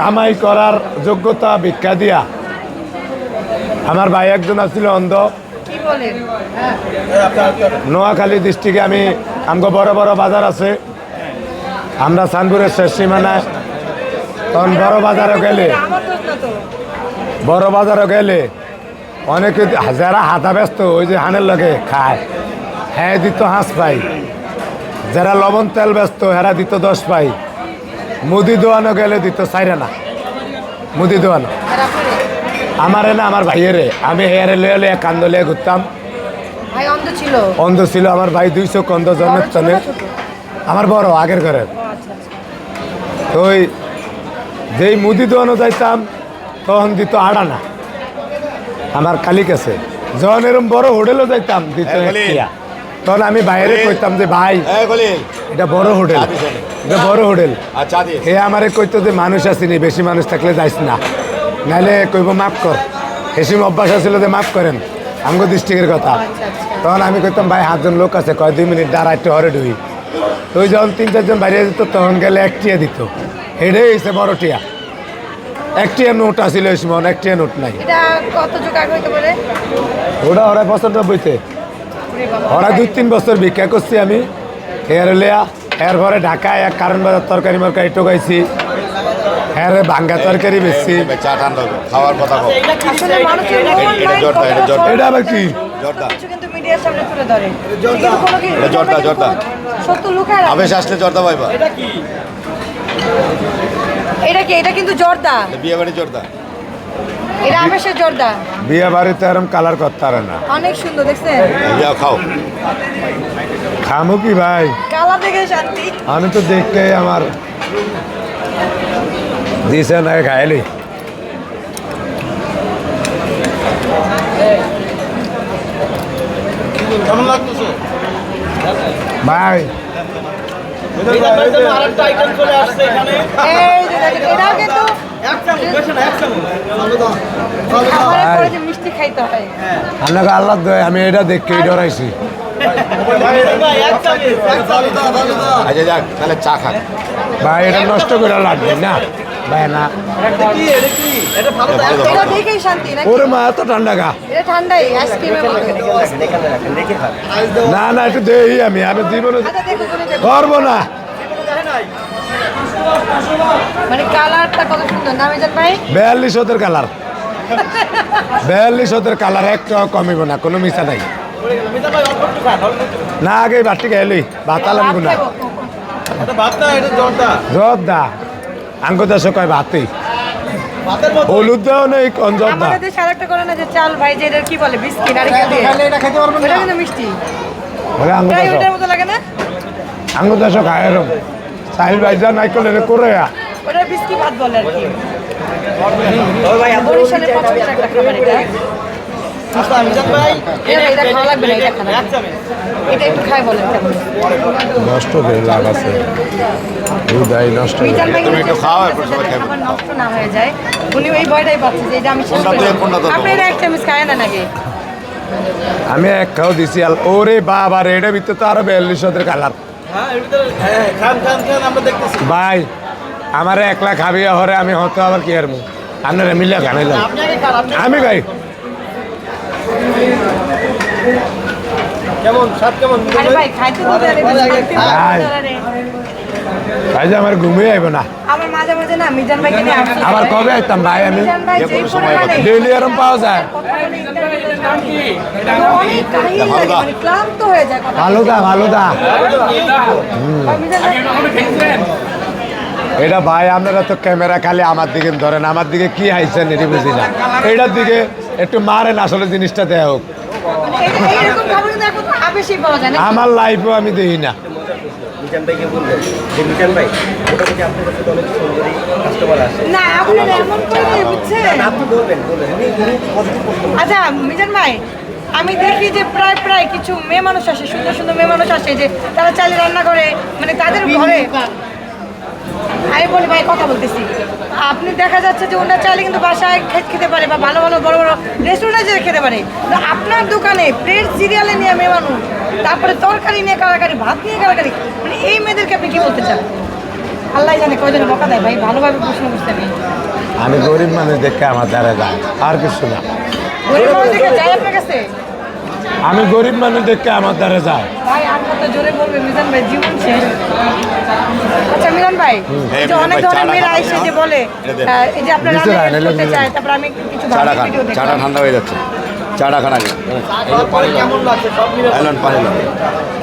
কামাই করার যোগ্যতা ভিক্ষা দিয়া। আমার ভাই একজন আছিল অন্ধ, নোয়াখালী ডিস্ট্রিক্টে। আমগো বড় বড় বাজার আছে, আমরা চাঁদপুরের শেষ সীমানায়। তখন বড় বাজারও গেলে অনেকে যারা হাতা ব্যস্ত ওই যে হানের লগে খায়, হ্যাঁ দিত 5 পাই। যারা লবণ তেল ব্যস্ত হেরা দিত 10 পাই। মুদি দোয়ানো গেলে দিত 4 আনা। মুদি দোয়ানো আমারে না, আমার ভাইয়েরে। আমি হেয়ারে লয়ে কান্দ লিয়ে ঘুরতাম। অন্ধ ছিল আমার ভাই, 200 অন্ধ জন্মের তলে। আমার বড় আগের ঘরের। তো ওই যেই মুদি দোয়ানো যাইতাম তখন দিত 8 আনা আমার কালি কাছে। যখন এরম বড় হোটেলও যাইতাম দিত 1 টিয়া। তখন আমি বাইরে কইতাম যে ভাই এটা বড় হোটেল, এটা বড় হোটেল। হে আমারে কইতো যে মানুষ আসেনি, বেশি মানুষ থাকলে যাইস না, নাহলে কইব মাফ কর। হেসিম অভ্যাস আছিল যে মাফ করেন, আমগো ডিস্ট্রিক্টের কথা। তখন আমি কইতাম ভাই 7 জন লোক আছে, কয় 2 মিনিট দাঁড়া একটু হরে ঢুই। তো ওই যখন 3-4 জন বাইরে যেত তখন গেলে 1 টিয়া দিত। এটাই হয়েছে বড় টিয়া। 1 টিয়া নোট আসিল ওই সময়, 1 টিয়া নোট নাই। ওরা 95-তে ওরা 2-3 বছর ভিক্ষা করছি আমি হেয়ারলিয়া। এরপরে ঢাকায় এক কারণ বাজার তরকারি মরকারি টোকাইছি, হ্যাঁ ভাঙ্গা তরকারি বেশি। এটা আবার কি? আবেশ আসলে জর্দা পাইবা। এটা কি? এটা কিন্তু জর্দা, বিয়ে বাড়ি জর্দা। এটা আবেশের জর্দা। বিয়ে বাড়িতে এরম কালার করতে পারে না। অনেক সুন্দর দেখছেন। খাও। খামো কি ভাই? কালার দেখে শান্তি। আমি তো দেখতে আমার দিছে না, খাইলি কেমন লাগতেছে ভাই? মিষ্টি খাইতে হয়। আল্লাহ দয়, আমি এটা দেখে ডরাইছি। তাহলে চা খাক ভাই, এটা নষ্ট করে লাগবে না ভাই, না ওরে মা এত ঠান্ডা গা। না না, একটু দেই আমি জীবনে করবো না। মানে কালারটা কত সুন্দর না মিজান ভাই? 42 কালার, 42 কালার, একটাও কমিব না, কোনো মিশা নাই। না আগে বাটি গেলি ভাত আলাম না জর্দা আঙ্গো দেশ কয় ভাতই হলুদ দেওয়া নেই কোন জর্দা। আরেকটা করে না যে চাল ভাই, যে এটা কি বলে বিস্কিট আর এটা খেতে পারবেন না, এটা কিন্তু মিষ্টি। বলে আঙ্গো দেশ ওটার মতো লাগে না? আঙ্গো দেশ খায় এরকম সাহিল ভাই যা নাই করলে করে ওটা বিস্কিট ভাত বলে আর কি। ওই ভাই বরিশালের পছন্দের একটা খাবার এটা। আচ্ছা মিজান ভাই, এটা খাওয়া লাগবে না, এটা খানা এটা একটু খাই বলেন কেমন? নষ্ট হয়ে লাভ আছে, দুধাই নষ্ট। মিজান ভাই একটু খাওয়া খাবার নষ্ট না হয়ে যায়, উনি ওই ভয়টাই পাচ্ছে যে এটা আমি শেষ করে দেব। আপনি এটা এক চামচ খায় না নাকি? আমি এক খাও দিছি। ওরে বাবা রে, এটার ভিতরে তো আরো 42 কালার। ভাই আমার একলা খাবি হরে, আমি হতো আবার কি আর আপনারা মিলে খানাইলাম আমি ভাই। কেমন স্বাদ কেমন? ভাই খাইতে ভাই যে আমার ঘুমিয়ে আইব না। আমার মাঝে মাঝে না মিজান ভাইকে নিয়ে আসছি। আবার কবে আইতাম ভাই? আমি ডেইলি এরম পাওয়া যায়। ক্লান্ত হয়ে যায়। ভালো দা এটা ভাই, আপনারা তো ক্যামেরা খালি আমার দিকে ধরেন, আমার দিকে কি হাইছেন এটি বুঝি না। এটার দিকে একটু মারেন, আসলে জিনিসটা দেয়া হোক। আমার লাইফও আমি দেখি না। আচ্ছা মিজান ভাই, আমি দেখি যে প্রায় কিছু মেয়ে মানুষ আসে, সুন্দর সুন্দর মেয়ে মানুষ আসে যে তারা চাইলে রান্না করে, মানে তাদের ঘরে। আমি বলি ভাই কথা বলতেছি, আপনি দেখা যাচ্ছে যে ওনার চাইলে কিন্তু বাসায় খেতে পারে বা ভালো ভালো বড় বড় রেস্টুরেন্টে খেতে পারে। আপনার দোকানে প্লেট সিরিয়ালে নিয়ে মেয়ে মানুষ, তারপরে তরকারি নিয়ে কারাকারি, ভাত নিয়ে কারাকারি, মানে এই মেয়েদেরকে আপনি কি বলতে চান? আল্লাহ জানে কয়জন বকা দেয় ভাই, ভালোভাবে প্রশ্ন করতে নেই। আমি গরিব মানুষ দেখে আমার দ্বারা যায়, আর কিছু না। গরিব মানুষ দেখে যাই আপনার কাছে? আমি গরিব মানুষ দেখে আমার দ্বারা যায়। ভাই আর কত জোরে বলবে মিজান ভাই, জীবন শেষ। আচ্ছা মিলন ভাই, এই যে অনেক ধরনের মেয়েরা এসে যে বলে এই যে আপনার নিচে রান্না রান্না করতে লাগবে। চায়, তারপর আমি কিছু চাটা ভালো খান, ভিডিও চাটা দেখলাম। ঠান্ডা হয়ে যাচ্ছে। চাটা খান আগে। কেমন লাগছে সব মিলে? আইলন পানি লন।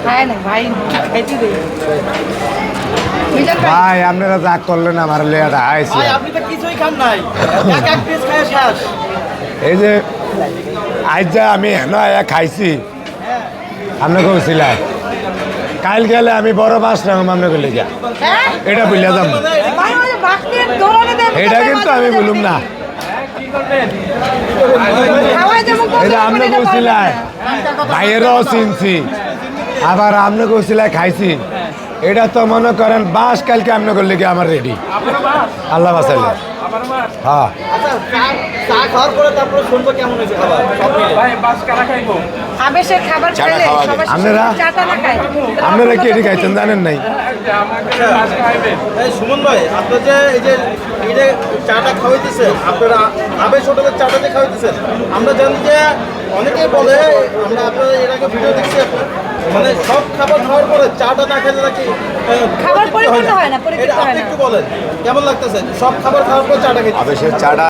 খায় না ভাই, খাইতে দেই। মিজান ভাই ভাই আপনারা যা করলেন আমার লেয়াটা আইসি। ভাই আপনি তো কিছুই খান নাই, এক পিস খায় শেষ। এই যে আজ যা আমি হেন আয়া খাইছি, আপনাকে বলছিলাম কাল গেলে আমি বড় মাছ রাখুন আপনাকে লেগে, হ্যাঁ এটা বুঝলে যাম। ভাই ওই যে বাকনির দৌড়ানো দেয়, এটা কিন্তু আমি বলুম না, খাওয়াই যেমন করবে, এটা আপনি এটা পারবে বলছিলেন না। ভাইয়েরও চিনছি, আবার আপনি বলছিলেন খাইছি। এটা তো মনে করেন বাস কালকে আপনাকে লেগে আমার রেডি, আল্লাহ বাসাইলে। হ্যাঁ আচ্ছা চা খাওয়ার পরে তারপরে শুনবো কেমন হয়েছে খাবার সব মিলে। আবেশের খাবার চাটা খেলে খাওয়া সবার শেষে আপনারা- চাটা না খায়। আপনারা কি এটি খাইছেন জানেন নাই? এই সুমন ভাই আপনার যে এই যে চাটা খাওয়াইতেছেন, আপনারা আবেশ হোটেলের চাটা যে খাওয়াইতেছেন, আমরা জানি যে অনেকেই বলে, আমরা আপনার এর আগে ভিডিও দেখছি, মানে সব খাবার খাওয়ার পরে চাটা না খেলে নাকি খাবার পরিতৃপ্তি পরিপূর্ণ হয় না, পরিতৃপ্ত এটা হয় আপনি না। একটু বলেন কেমন লাগতেছে সব খাবার খাওয়ার পর চাটা খেতে? আবেশের চাটা